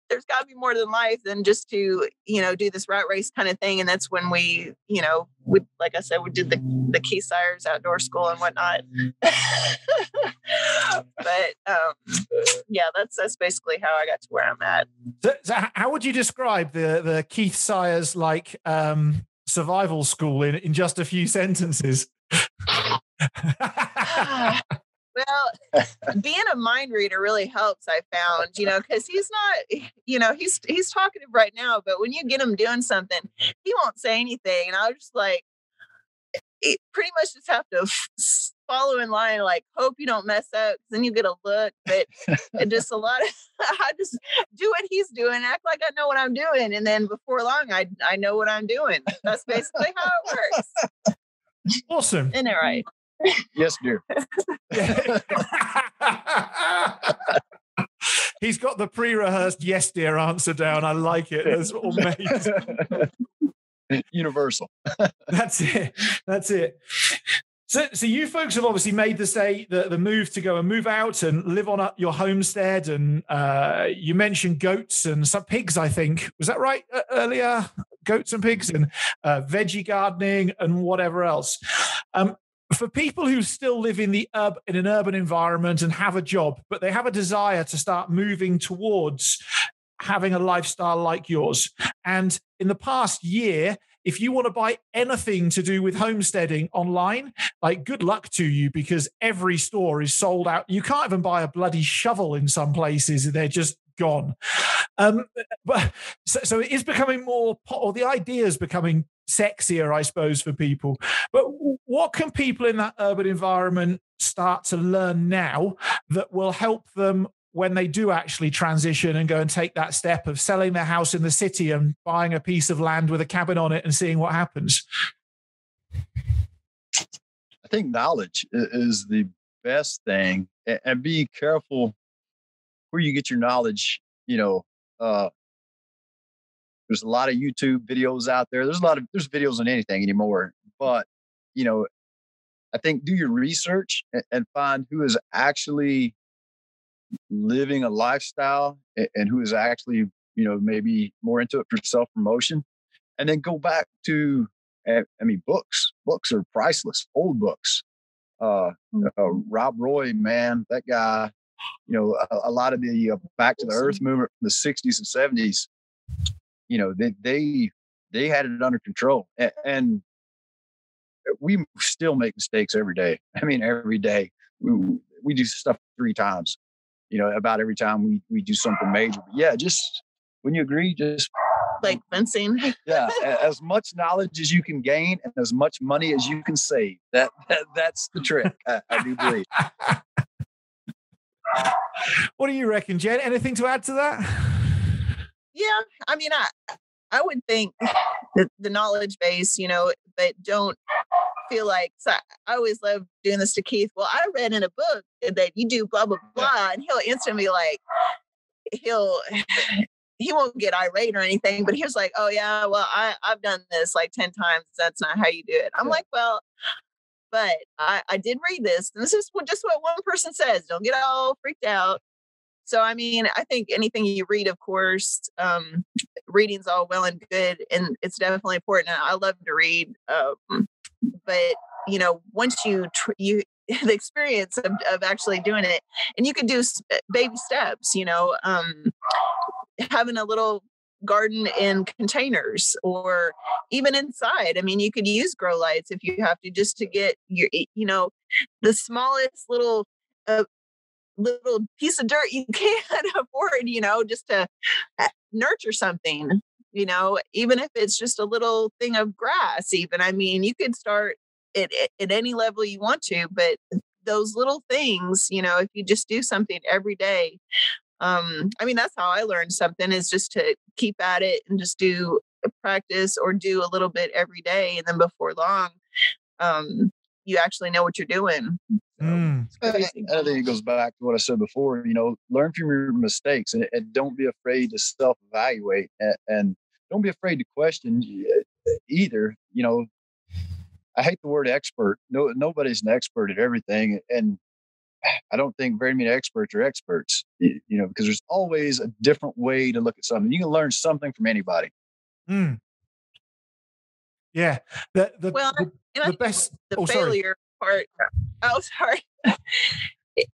There's got to be more than life than just to, you know, do this rat race kind of thing. And that's when we, you know, like I said, we did the Keith Syers outdoor school and whatnot. But yeah, that's basically how I got to where I'm at. So how would you describe the Keith Syers survival school in just a few sentences? Well, being a mind reader really helps, I found, you know, because he's not, you know, he's talkative right now, but when you get him doing something, he won't say anything. And I was just like, pretty much just have to follow in line, like, hope you don't mess up, because then you get a look. But it just a lot of, I just do what he's doing, act like I know what I'm doing. And then before long, I know what I'm doing. That's basically how it works. Awesome. Isn't it right? Yes, dear. He's got the pre-rehearsed yes dear answer down. I like it. That's amazing. Universal. That's it. So you folks have obviously made the move to go and move out and live on your homestead, and you mentioned goats and some pigs, I think. Was that right earlier? Goats and pigs and veggie gardening and whatever else. For people who still live in an urban environment and have a job, but they have a desire to start moving towards having a lifestyle like yours. And in the past year, if you want to buy anything to do with homesteading online, like, good luck to you, because every store is sold out. You can't even buy a bloody shovel in some places. They're just gone. But so it is becoming or the idea is becoming sexier, I suppose, for people. But what can people in that urban environment start to learn now that will help them when they do actually transition and go and take that step of selling their house in the city and buying a piece of land with a cabin on it and seeing what happens? I think knowledge is the best thing, and be careful where you get your knowledge. You know, there's a lot of YouTube videos out there. There's videos on anything anymore, but, you know, I think do your research and find who is actually living a lifestyle and who is actually, you know, maybe more into it for self-promotion, and then go back to, books are priceless. Old books, Rob Roy, man, that guy, you know, a lot of the Back to the Earth movement from the 60s and 70s, you know, they had it under control, and we still make mistakes every day. I mean, every day we do stuff 3 times, you know, about every time we do something major. But yeah, just, when you agree, just like fencing. Yeah, as much knowledge as you can gain and as much money as you can save. That's the trick. I do believe. What do you reckon, Jen? Anything to add to that? Yeah, I mean, I would think the knowledge base, you know, but don't feel like, so I always love doing this to Keith. Well, I read in a book that you do blah, blah, blah. And he'll instantly like, he won't get irate or anything, but he was like, oh yeah, well, I've done this like 10 times. That's not how you do it. I'm like, well, but I did read this. And this is just what one person says. Don't get all freaked out. So, I mean, I think anything you read, of course, reading's all well and good, and it's definitely important. I love to read. But, you know, once the experience of actually doing it, and you can do baby steps, you know, having a little garden in containers or even inside. I mean, you could use grow lights if you have to, just to get your, you know, the smallest little little piece of dirt you can't afford, just to nurture something, even if it's just a little thing of grass, even. I mean, you could start at any level you want to, but those little things, if you just do something every day, I mean, that's how I learned something, is just to keep at it and just do a practice or do a little bit every day. And then before long, you actually know what you're doing. So I think it goes back to what I said before, learn from your mistakes and don't be afraid to self-evaluate and don't be afraid to question either. I hate the word expert. No, nobody's an expert at everything. And I don't think very many experts are experts, because there's always a different way to look at something. You can learn something from anybody. Yeah. The best. Failure part. Oh, sorry.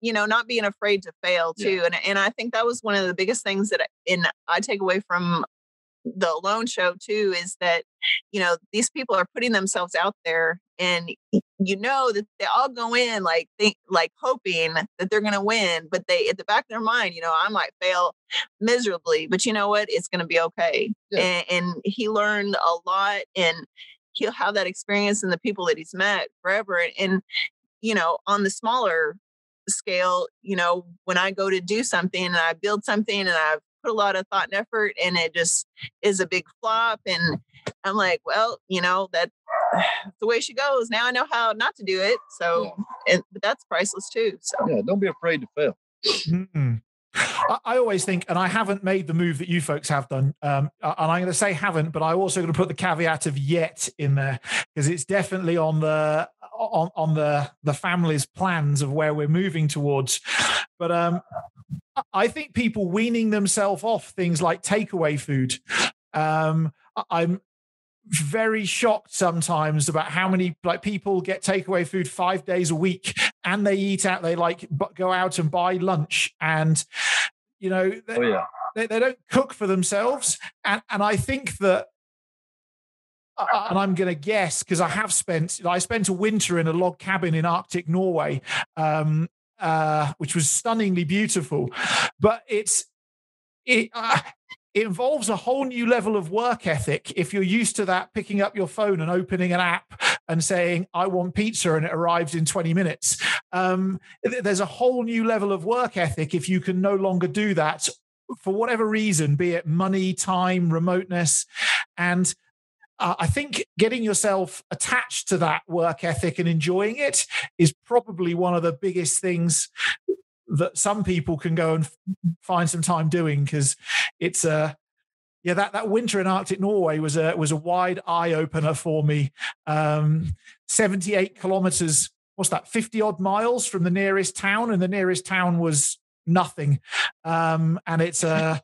Not being afraid to fail too. Yeah. And I think that was one of the biggest things that I take away from the Alone show too, is that, these people are putting themselves out there, and that they all go in like hoping that they're going to win, but they, at the back of their mind, I might fail miserably, but you know what? It's going to be okay. Yeah. And he learned a lot, and he'll have that experience in the people that he's met forever. And, on the smaller scale, when I go to do something and I build something and I've put a lot of thought and effort and it just is a big flop, and I'm like, well, that's the way she goes. Now I know how not to do it. So, but that's priceless too. So don't be afraid to fail. Mm-hmm. I always think, and I haven't made the move that you folks have done, and I'm going to say haven't, but I'm also going to put the caveat of yet in there, because it's definitely on the family's plans of where we're moving towards. But I think people weaning themselves off things like takeaway food. I'm very shocked sometimes about how many people get takeaway food 5 days a week, and they eat out. They go out and buy lunch, and they don't cook for themselves. And I think that, and I'm going to guess, because I spent a winter in a log cabin in Arctic Norway, which was stunningly beautiful, but it involves a whole new level of work ethic if you're used to that, picking up your phone and opening an app and saying, I want pizza, and it arrives in 20 minutes. There's a whole new level of work ethic if you can no longer do that for whatever reason, be it money, time, remoteness. And I think getting yourself attached to that work ethic and enjoying it is probably one of the biggest things that some people can go and find some time doing, because it's that winter in Arctic Norway was a wide eye opener for me. 78 kilometers, what's that, 50 odd miles from the nearest town, and the nearest town was nothing. And it's and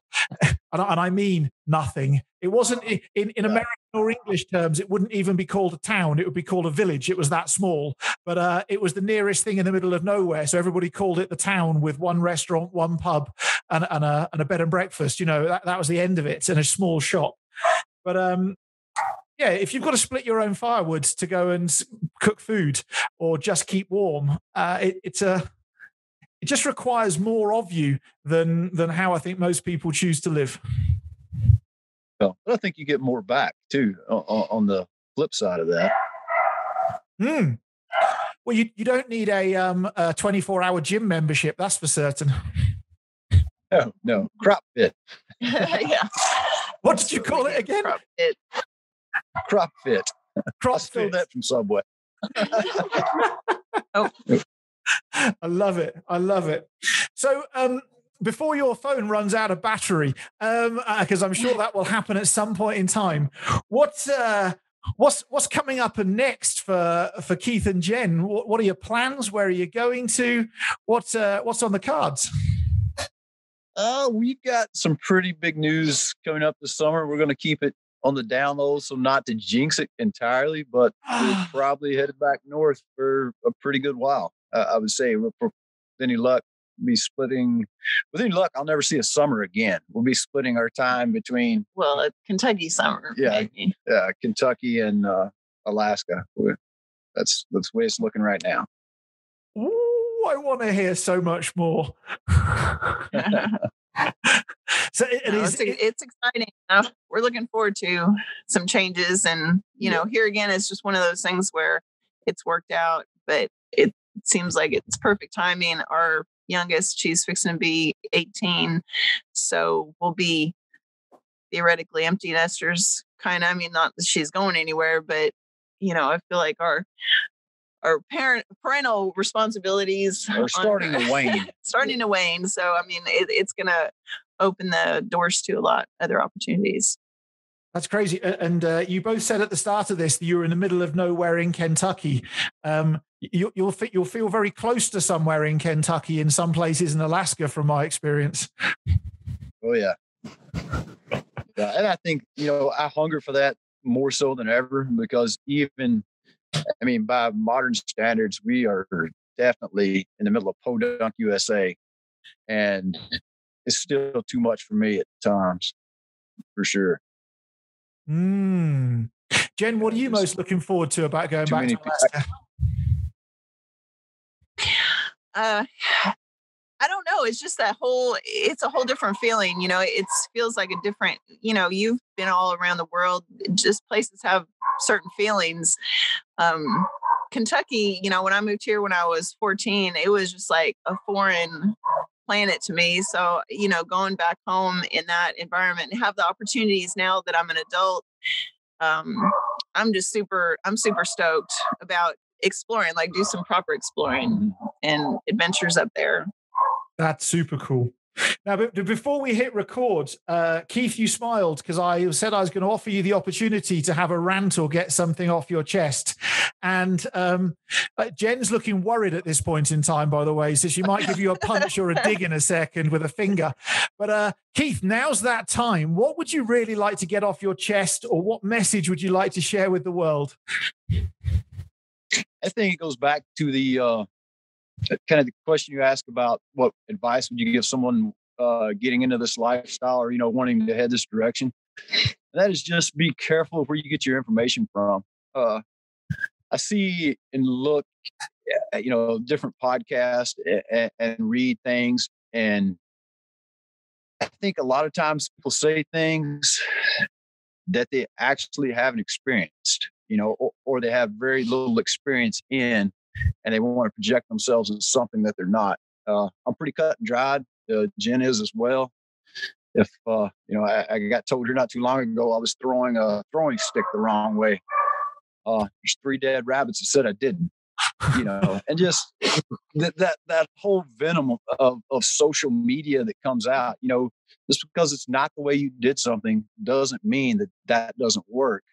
I mean nothing. It wasn't in American or English terms, it wouldn't even be called a town. It would be called a village. It was that small, but it was the nearest thing in the middle of nowhere. So everybody called it the town, with one restaurant, one pub, and a bed and breakfast. That was the end of it, and a small shop. But if you've got to split your own firewood to go and cook food or just keep warm, it just requires more of you than how I think most people choose to live. Well, I think you get more back too on the flip side of that. Well, you don't need a 24-hour gym membership, that's for certain. No, crop fit. Yeah. What did you call it again? Crop fit. I stole that from Subway. Oh. I love it. So before your phone runs out of battery, because I'm sure that will happen at some point in time, what's coming up next for Keith and Jen? What are your plans? Where are you going to? What's on the cards? We've got some pretty big news coming up this summer. We're going to keep it on the down low, so not to jinx it entirely, but we're probably headed back north for a pretty good while. I would say, with any luck, be splitting. With any luck, I'll never see a summer again. We'll be splitting our time between a Kentucky summer. Maybe. Kentucky and Alaska. That's the way it's looking right now. Oh, I want to hear so much more. So it's exciting. We're looking forward to some changes, and here again, it's just one of those things where it's worked out, but it seems like it's perfect timing. Our youngest, she's fixing to be 18, so we'll be theoretically empty nesters, kind of. I mean, not that she's going anywhere, but I feel like our parental responsibilities are starting to wane. Starting to wane. So, I mean, it's going to open the doors to a lot other opportunities. That's crazy. And you both said at the start of this that you were in the middle of nowhere in Kentucky. You'll feel very close to somewhere in Kentucky, in some places in Alaska, from my experience. Oh, yeah. Yeah, and I think, I hunger for that more so than ever, because by modern standards, we are definitely in the middle of Podunk, USA, and it's still too much for me at times, for sure. Jen, what are you most looking forward to about going back to Alaska? I don't know. It's just it's a whole different feeling. It feels like a different, you've been all around the world. Just places have certain feelings. Kentucky, when I moved here when I was 14, it was just like a foreign planet to me. So, going back home in that environment and have the opportunities now that I'm an adult, I'm super stoked about exploring, like do some proper exploring and adventures up there. That's super cool. Now, but before we hit record, Keith, you smiled because I said I was going to offer you the opportunity to have a rant or get something off your chest. And Jen's looking worried at this point in time, by the way, so she might give you a punch or a dig in a second with a finger. But Keith, now's that time. What would you really like to get off your chest, or what message would you like to share with the world? I think it goes back to the kind of the question you asked about what advice would you give someone getting into this lifestyle, or wanting to head this direction. And that is just be careful where you get your information from. I see and look at, different podcasts and read things, and I think a lot of times people say things that they actually haven't experienced, or they have very little experience in, and they want to project themselves as something that they're not. I'm pretty cut and dried. Jen is as well. If, I got told here not too long ago, I was throwing a throwing stick the wrong way. There's 3 dead rabbits that said I didn't, and just that whole venom of social media that comes out, just because it's not the way you did something doesn't mean that doesn't work.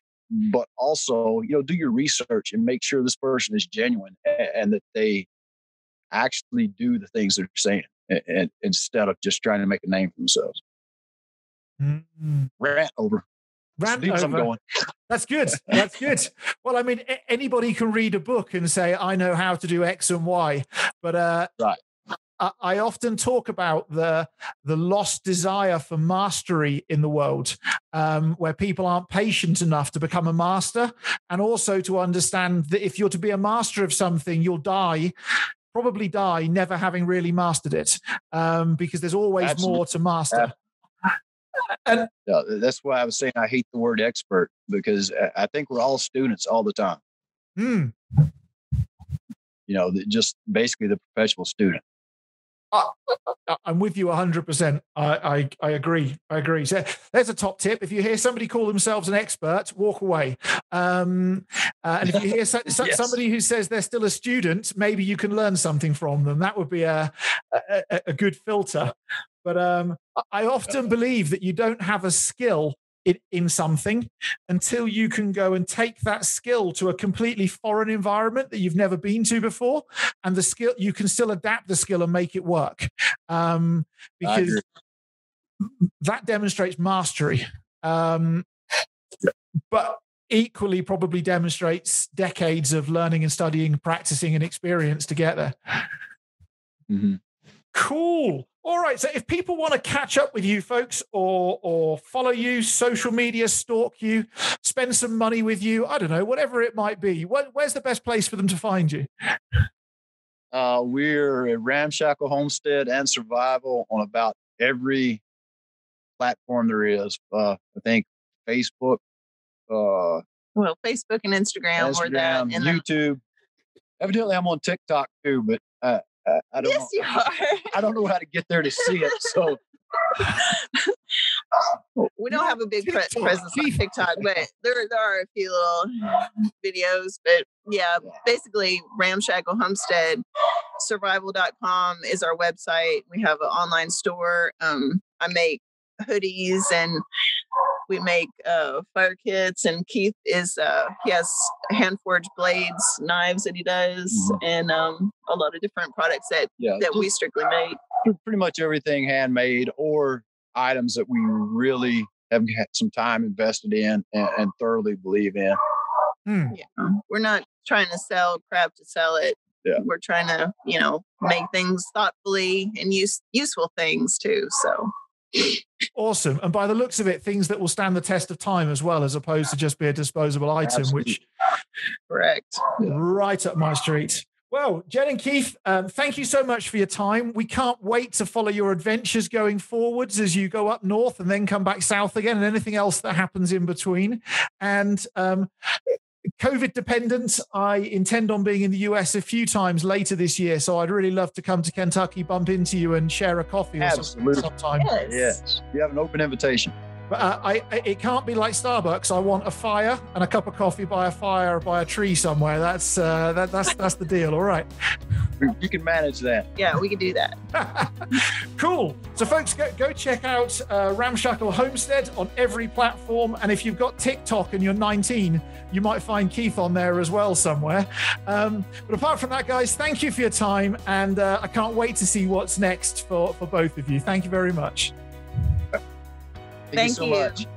But also, do your research and make sure this person is genuine and that they actually do the things they're saying, and instead of just trying to make a name for themselves. Rant over. Rant over. I'm going. That's good. That's good. Well, I mean, anybody can read a book and say, I know how to do X and Y. But right. I often talk about the lost desire for mastery in the world, where people aren't patient enough to become a master, and also to understand that if you're to be a master of something, you'll probably die never having really mastered it, because there's always more to master. And that's why I was saying I hate the word expert, because I think we're all students all the time. Just basically the perpetual student. I'm with you 100%. I agree. So there's a top tip. If you hear somebody call themselves an expert, walk away. And if you hear somebody who says they're still a student, maybe you can learn something from them. That would be a good filter. But I often believe that you don't have a skill in something until you can go and take that skill to a completely foreign environment that you've never been to before, and the skill, you can still adapt the skill and make it work, because that demonstrates mastery, but equally probably demonstrates decades of learning and studying, practicing and experience to get there. Cool. All right. So if people want to catch up with you folks, or follow you, social media, stalk you, spend some money with you, I don't know, whatever it might be, where's the best place for them to find you? We're at Ramshackle Homestead and Survival on about every platform there is. I think Facebook, Facebook and Instagram or that, and YouTube. Evidently, I'm on TikTok too, but I don't. Yes, you are. I don't know how to get there to see it. So we don't have a big presence on TikTok, but there are a few little videos. But yeah, basically Ramshackle Homestead, survival.com is our website. We have an online store. I make hoodies and we make fire kits, and Keith is he has hand forged blades, knives that he does, and a lot of different products that we strictly make. Pretty much everything handmade or items that we really have had some time invested in and thoroughly believe in. Yeah, we're not trying to sell crap to sell it. Yeah. We're trying to, make things thoughtfully and useful things too. So awesome. And by the looks of it, things that will stand the test of time as well, as opposed to just be a disposable item. Absolutely. Which correct. Right up my street. Well, Jen and Keith, thank you so much for your time. We can't wait to follow your adventures going forwards as you go up north and then come back south again, and anything else that happens in between. And COVID dependent, I intend on being in the US a few times later this year, so I'd really love to come to Kentucky, bump into you, and share a coffee or something sometime. Yes, you have an open invitation. But it can't be like Starbucks. I want a fire and a cup of coffee by a fire or by a tree somewhere. That's the deal. All right. You can manage that. Yeah, we can do that. Cool. So, folks, go check out Ramshackle Homestead on every platform. And if you've got TikTok and you're 19, you might find Keith on there as well somewhere. But apart from that, guys, thank you for your time. And I can't wait to see what's next for both of you. Thank you very much. Thank you so much.